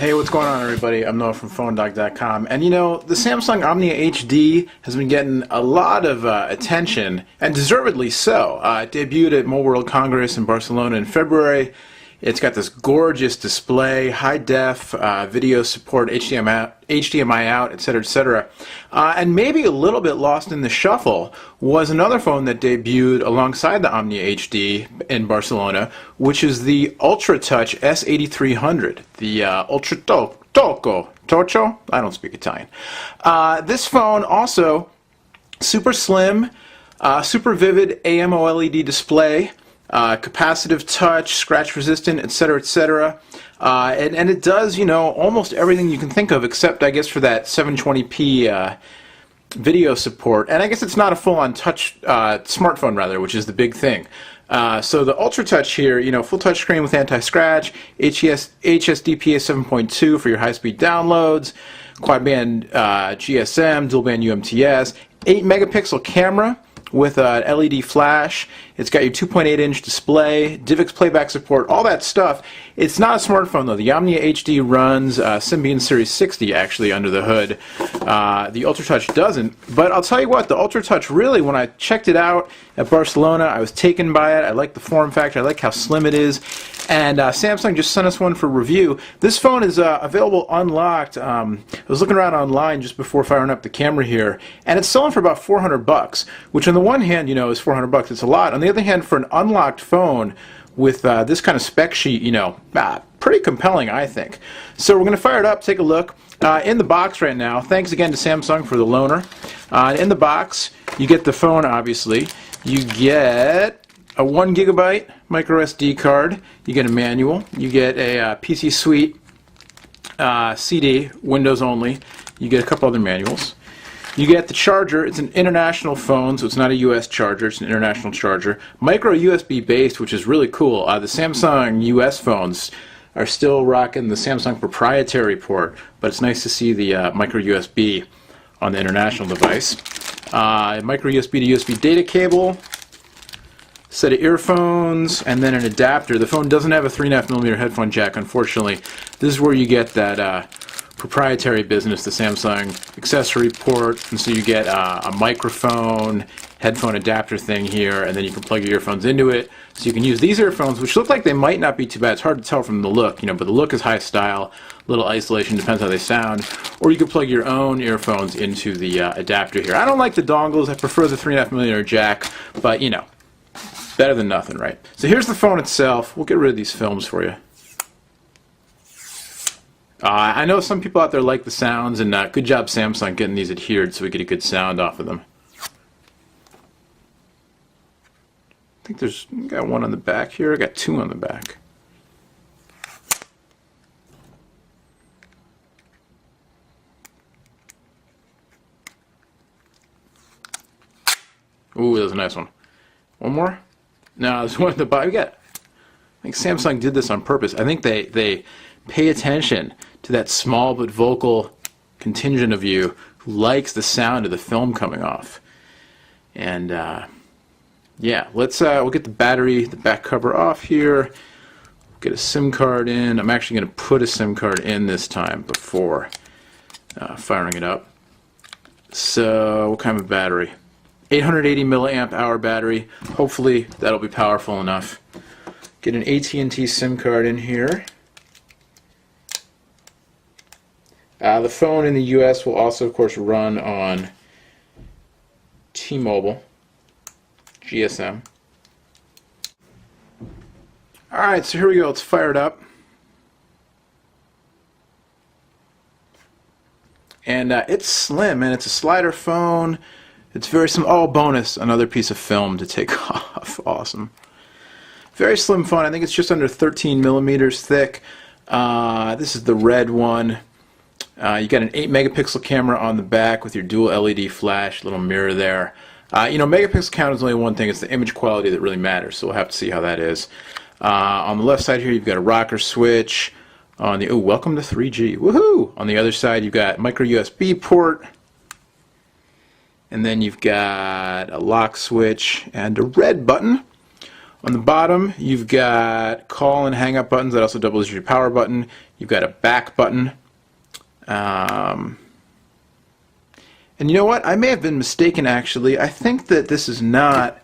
Hey, what's going on, everybody? I'm Noah from PhoneDoc.com. And you know, the Samsung Omnia HD has been getting a lot of attention, and deservedly so. It debuted at Mobile World Congress in Barcelona in February. It's got this gorgeous display, high-def video support, HDMI out, etc., etc. And maybe a little bit lost in the shuffle was another phone that debuted alongside the Omnia HD in Barcelona, which is the Ultra Touch S8300, the Ultra Tocho? I don't speak Italian. This phone also super slim, super vivid AMOLED display, capacitive touch, scratch resistant, etc., etc. And it does, you know, almost everything you can think of, except I guess for that 720p video support. And I guess it's not a full-on touch smartphone, rather, which is the big thing. So the Ultra Touch here, you know, full touchscreen with anti-scratch, HSDPA 7.2 for your high-speed downloads, quad-band GSM, dual-band UMTS, 8-megapixel camera with an LED flash. It's got your 2.8-inch display, DivX playback support, all that stuff. It's not a smartphone, though. The Omnia HD runs Symbian Series 60, actually, under the hood. The Ultra Touch doesn't. But I'll tell you what, the Ultra Touch really, when I checked it out at Barcelona, I was taken by it. I like the form factor. I like how slim it is. And Samsung just sent us one for review. This phone is available unlocked. I was looking around online just before firing up the camera here, and it's selling for about $400, which on the one hand, you know, is $400. It's a lot. On the other hand, for an unlocked phone with this kind of spec sheet, you know, pretty compelling, I think. So we're going to fire it up, take a look. In the box right now, thanks again to Samsung for the loaner. In the box, you get the phone, obviously. You get a 1 gigabyte micro SD card, you get a manual, you get a PC Suite CD, Windows only, you get a couple other manuals. You get the charger. It's an international phone, so it's not a US charger, it's an international charger. Micro USB based, which is really cool. The Samsung US phones are still rocking the Samsung proprietary port, but it's nice to see the micro USB on the international device. Micro USB to USB data cable, set of earphones, and then an adapter. The phone doesn't have a 3.5mm headphone jack, unfortunately. This is where you get that proprietary business, the Samsung accessory port, and so you get a microphone, headphone adapter thing here, and then you can plug your earphones into it. So you can use these earphones, which look like they might not be too bad. It's hard to tell from the look, you know, but the look is high style, little isolation, depends how they sound. Or you can plug your own earphones into the adapter here. I don't like the dongles, I prefer the 3.5mm jack, but you know, better than nothing, right? So here's the phone itself. We'll get rid of these films for you. I know some people out there like the sounds, and good job Samsung getting these adhered so we get a good sound off of them. I think there's got one on the back here. I got two on the back. Ooh, that's a nice one. One more? No, there's one at the bottom. I think Samsung did this on purpose. I think they pay attention to that small but vocal contingent of you who likes the sound of the film coming off. And yeah, we'll get the battery, the back cover off here. Get a SIM card in. I'm actually going to put a SIM card in this time before firing it up. So, what kind of battery? 880 milliamp hour battery. Hopefully that'll be powerful enough. Get an AT&T SIM card in here. The phone in the US will also, of course, run on T-Mobile, GSM. Alright, so here we go. Let's fire it up. And it's slim, and it's a slider phone. It's very slim. Oh, bonus, another piece of film to take off. Awesome. Very slim phone. I think it's just under 13 millimeters thick. This is the red one. You got an 8-megapixel camera on the back with your dual LED flash, little mirror there. You know, megapixel count is only one thing. It's the image quality that really matters, so we'll have to see how that is. On the left side here, you've got a rocker switch. On the welcome to 3G. Woohoo! On the other side, you've got micro USB port. And then you've got a lock switch and a red button. On the bottom, you've got call and hang up buttons. That also doubles as your power button. You've got a back button. And you know what? I may have been mistaken, actually. I think that this is not...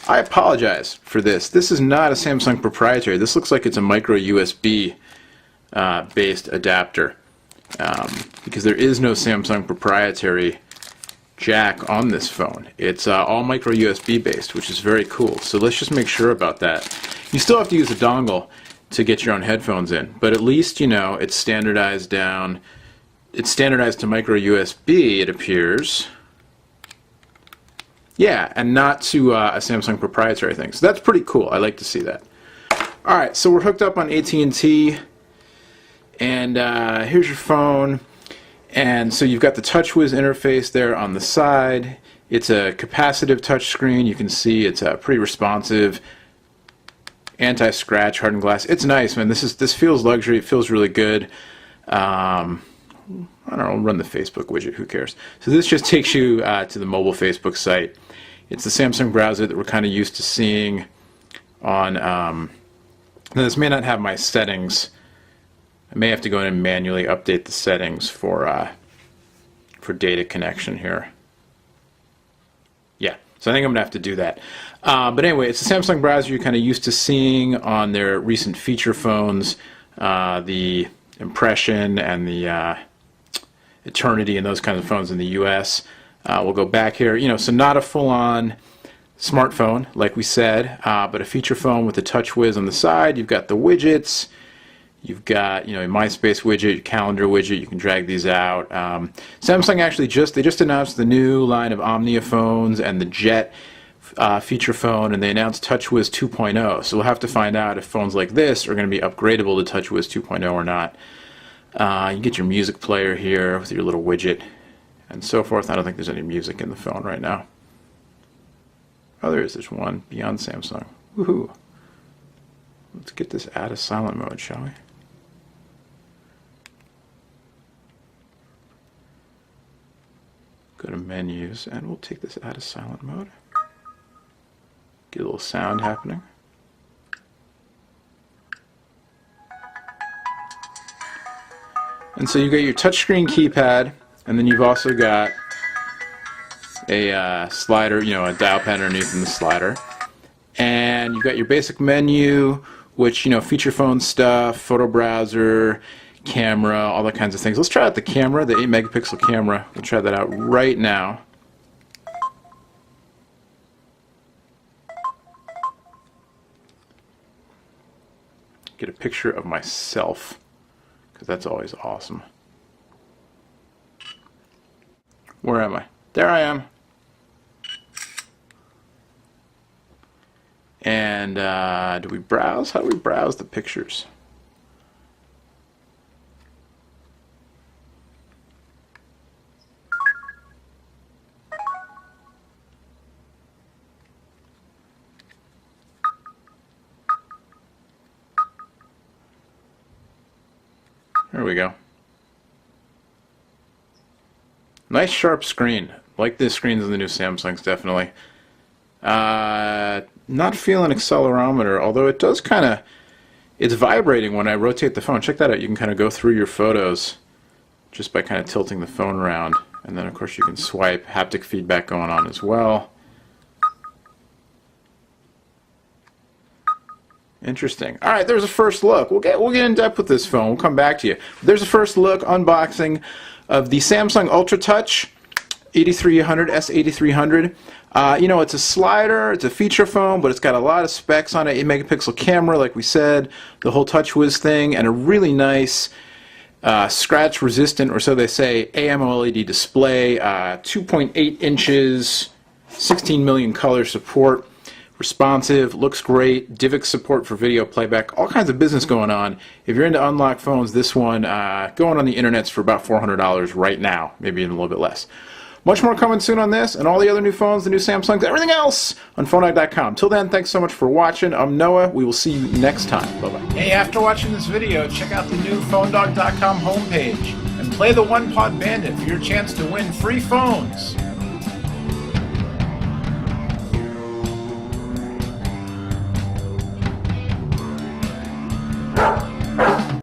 I apologize for this. This is not a Samsung proprietary. This looks like it's a micro USB based adapter. Because there is no Samsung proprietary jack on this phone. It's all micro USB based, which is very cool. So let's just make sure about that. You still have to use a dongle to get your own headphones in, but at least you know it's standardized down. It's standardized to micro USB, it appears. Yeah, and not to a Samsung proprietary thing. So that's pretty cool. I like to see that. All right, so we're hooked up on AT&T, and here's your phone. And so you've got the TouchWiz interface there on the side. It's a capacitive touchscreen. You can see it's pretty responsive, anti-scratch, hardened glass. It's nice, man. This feels luxury. It feels really good. I don't know. I'll run the Facebook widget. Who cares? So this just takes you to the mobile Facebook site. It's the Samsung browser that we're kind of used to seeing on. Now this may not have my settings. I may have to go in and manually update the settings for data connection here. Yeah, so I think I'm gonna have to do that. But anyway, it's a Samsung browser you're kind of used to seeing on their recent feature phones, the Impression and the Eternity and those kinds of phones in the U.S. We'll go back here. You know, so not a full-on smartphone like we said, but a feature phone with the TouchWiz on the side. You've got the widgets. You've got, you know, a MySpace widget, your calendar widget. You can drag these out. Samsung actually just announced the new line of Omnia phones and the Jet feature phone, and they announced TouchWiz 2.0. So we'll have to find out if phones like this are going to be upgradable to TouchWiz 2.0 or not. You get your music player here with your little widget and so forth. I don't think there's any music in the phone right now. Oh, there is. There's one. Beyond Samsung. Woohoo! Let's get this out of silent mode, shall we? Go to menus, and we'll take this out of silent mode. Get a little sound happening. And so you've got your touchscreen keypad, and then you've also got a slider, you know, a dial pad underneath in the slider. And you've got your basic menu, which, you know, feature phone stuff, photo browser, camera, all that kinds of things. Let's try out the camera, the 8 megapixel camera. We'll try that out right now. Get a picture of myself, because that's always awesome. Where am I? There I am. And do we browse? How do we browse the pictures? There we go. Nice sharp screen. Like the screens in the new Samsungs, definitely. Not feeling accelerometer, although it does kind of, it's vibrating when I rotate the phone. Check that out. You can kind of go through your photos just by kind of tilting the phone around. And then of course you can swipe. Haptic feedback going on as well. Interesting. All right, there's a first look. We'll get in depth with this phone. We'll come back to you. There's a first look unboxing of the Samsung UltraTouch 8300 S8300. You know, it's a slider. It's a feature phone, but it's got a lot of specs on it. 8 megapixel camera, like we said, the whole TouchWiz thing, and a really nice scratch-resistant, or so they say, AMOLED display. 2.8 inches, 16 million color support. Responsive, looks great, DivX support for video playback, all kinds of business going on. If you're into unlocked phones, this one going on the internet's for about $400 right now, maybe even a little bit less. Much more coming soon on this and all the other new phones, the new Samsungs, everything else on PhoneDog.com. Till then, thanks so much for watching. I'm Noah. We will see you next time. Bye-bye. Hey, after watching this video, check out the new PhoneDog.com homepage and play the One Pod Bandit for your chance to win free phones.